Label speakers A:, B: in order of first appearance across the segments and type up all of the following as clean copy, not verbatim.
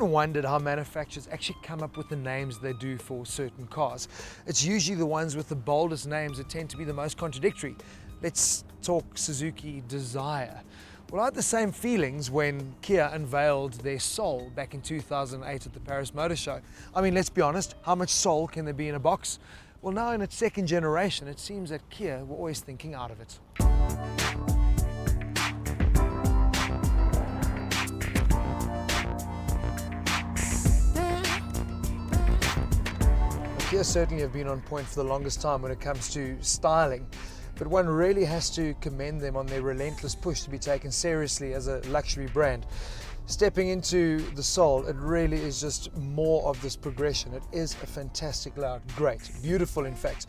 A: often wondered how manufacturers actually come up with the names they do for certain cars. It's usually the ones with the boldest names that tend to be the most contradictory. Let's talk Suzuki Desire. Well, I had the same feelings when Kia unveiled their Soul back in 2008 at the Paris Motor Show. I mean, let's be honest, how much soul can there be in a box? Well, now in its second generation, it seems that Kia were always thinking out of it. Kia certainly have been on point for the longest time when it comes to styling, but one really has to commend them on their relentless push to be taken seriously as a luxury brand. Stepping into the Soul, it really is just more of this progression. It is a fantastic layout, great, beautiful in fact.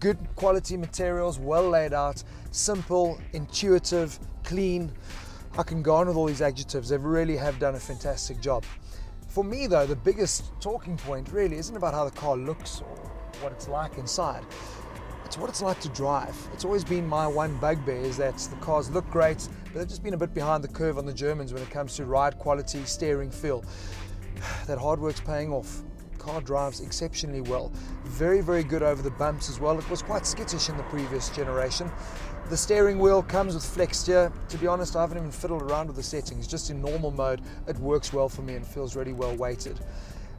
A: Good quality materials, well laid out, simple, intuitive, clean. I can go on with all these adjectives. They really have done a fantastic job. For me though, the biggest talking point really isn't about how the car looks or what it's like inside. It's what it's like to drive. It's always been my one bugbear is that the cars look great, but they've just been a bit behind the curve on the Germans when it comes to ride quality, steering feel. That hard work's paying off. The car drives exceptionally well. Very, very good over the bumps as well. It was quite skittish in the previous generation. The steering wheel comes with flex steer. To be honest, I haven't even fiddled around with the settings. Just in normal mode, it works well for me and feels really well weighted.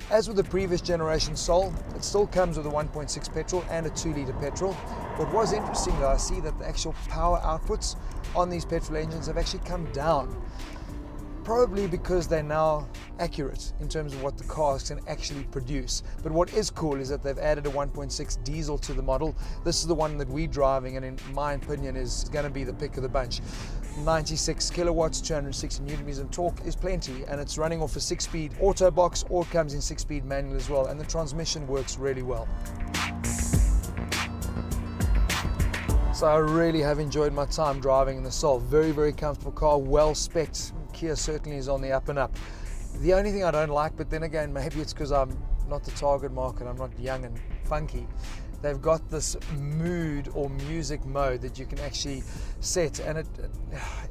A: As with the previous generation Soul, it still comes with a 1.6 petrol and a 2-litre petrol. What was interesting though, I see that the actual power outputs on these petrol engines have actually come down. Probably because they're now accurate in terms of what the cars can actually produce. But what is cool is that they've added a 1.6 diesel to the model. This is the one that we're driving and in my opinion is going to be the pick of the bunch. 96 kilowatts, 260 newton meters, and torque is plenty, and it's running off a 6-speed auto box, or it comes in 6-speed manual as well, and the transmission works really well. So I really have enjoyed my time driving in the Soul. Very, very comfortable car, well spec'd. Kia certainly is on the up and up. The only thing I don't like, but then again, maybe it's because I'm not the target market, I'm not young and funky. They've got this mood or music mode that you can actually set, and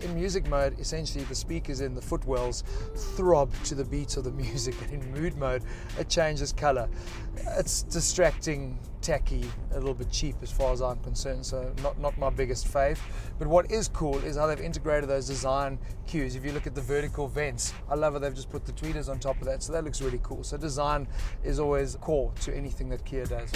A: in music mode, essentially the speakers in the footwells throb to the beat of the music, and in mood mode, it changes color. It's distracting, tacky, a little bit cheap as far as I'm concerned, so not my biggest fave. But what is cool is how they've integrated those design cues. If you look at the vertical vents, I love how they've just put the tweeters on top of that, so that looks really cool. So design is always core to anything that Kia does.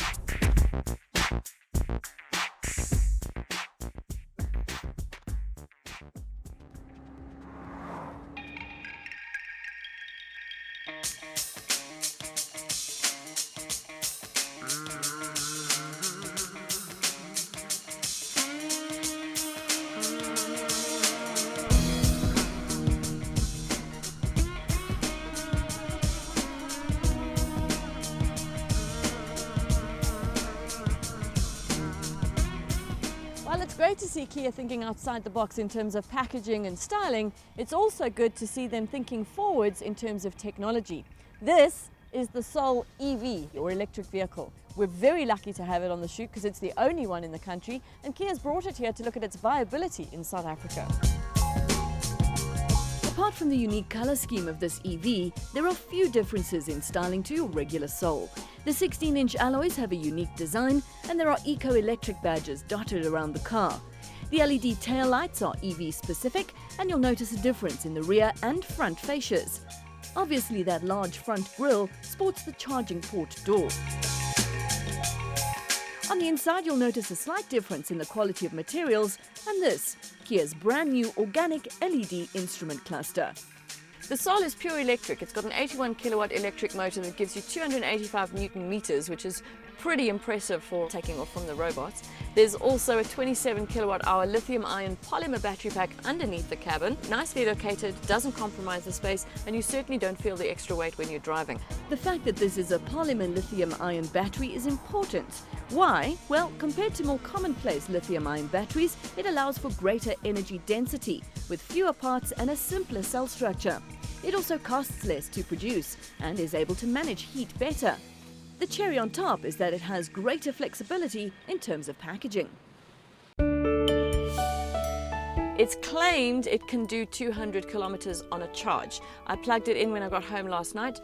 B: While it's great to see Kia thinking outside the box in terms of packaging and styling, it's also good to see them thinking forwards in terms of technology. This is the Soul EV, or electric vehicle. We're very lucky to have it on the shoot because it's the only one in the country, and Kia's brought it here to look at its viability in South Africa.
C: Apart from the unique colour scheme of this EV, there are few differences in styling to your regular Soul. The 16-inch alloys have a unique design, and there are eco-electric badges dotted around the car. The LED taillights are EV specific, and you'll notice a difference in the rear and front fascias. Obviously, that large front grille sports the charging port door. On the inside, you'll notice a slight difference in the quality of materials, and this, Kia's brand new organic LED instrument cluster.
B: The Soul is pure electric. It's got an 81 kilowatt electric motor that gives you 285 newton meters, which is pretty impressive for taking off from the robots. There's also a 27 kilowatt hour lithium ion polymer battery pack underneath the cabin. Nicely located, doesn't compromise the space, and you certainly don't feel the extra weight when you're driving.
C: The fact that this is a polymer lithium ion battery is important. Why? Well, compared to more commonplace lithium ion batteries, it allows for greater energy density with fewer parts and a simpler cell structure. It also costs less to produce and is able to manage heat better. The cherry on top is that it has greater flexibility in terms of packaging.
B: It's claimed it can do 200 kilometers on a charge. I plugged it in when I got home last night.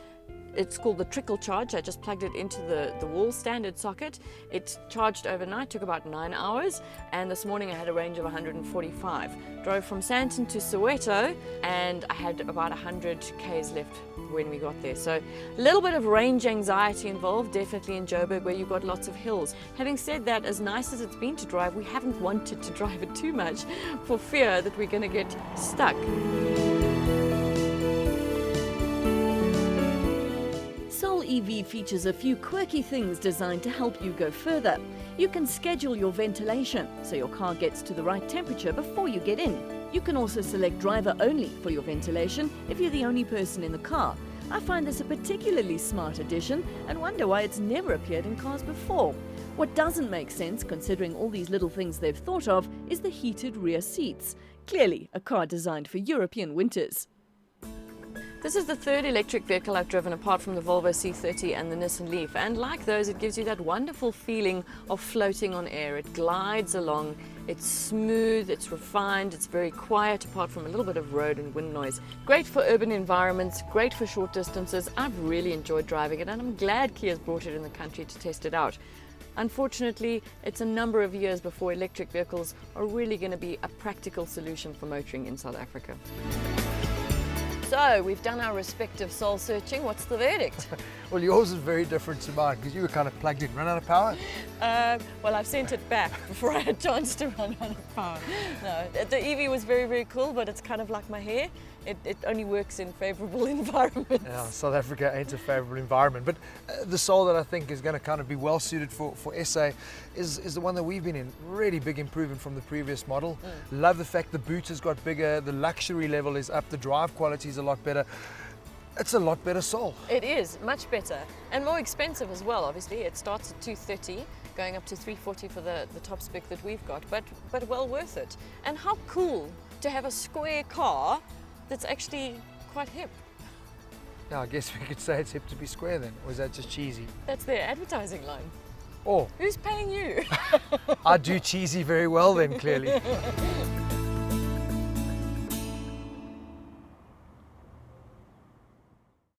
B: It's called the trickle charge. I just plugged it into the wall standard socket. It charged overnight, took about 9 hours, and this morning I had a range of 145. Drove from Sandton to Soweto, and I had about 100 k's left when we got there. So a little bit of range anxiety involved, definitely in Joburg, where you've got lots of hills. Having said that, as nice as it's been to drive, we haven't wanted to drive it too much for fear that we're going to get stuck.
C: Soul EV features a few quirky things designed to help you go further. You can schedule your ventilation so your car gets to the right temperature before you get in. You can also select driver only for your ventilation if you're the only person in the car. I find this a particularly smart addition and wonder why it's never appeared in cars before. What doesn't make sense, considering all these little things they've thought of, is the heated rear seats. Clearly a car designed for European winters.
B: This is the third electric vehicle I've driven apart from the Volvo C30 and the Nissan Leaf, and like those, it gives you that wonderful feeling of floating on air. It glides along, it's smooth, it's refined, it's very quiet apart from a little bit of road and wind noise. Great for urban environments, great for short distances. I've really enjoyed driving it, and I'm glad Kia's brought it in the country to test it out. Unfortunately, it's a number of years before electric vehicles are really going to be a practical solution for motoring in South Africa. So, we've done our respective soul searching. What's the verdict?
A: Well, yours is very different to mine because you were kind of plugged in. Run out of power?
B: Well, I've sent it back before I had a chance to run out of power. No, the EV was very, very cool, but it's kind of like my hair. It only works in favourable environments.
A: Yeah, South Africa ain't a favourable environment, but the Soul that I think is going to kind of be well suited for SA is the one that we've been in. Really big improvement from the previous model. Love the fact the boot has got bigger, the luxury level is up, the drive quality is a lot better. It's a lot better Soul.
B: It is, much better. And more expensive as well, obviously. It starts at 230, going up to 340 for the top spec that we've got, but well worth it. And how cool to have a square car that's actually quite hip.
A: Yeah, I guess we could say it's hip to be square then, or is that just cheesy?
B: That's their advertising line.
A: Oh,
B: Who's paying you?
A: I do cheesy very well then, clearly.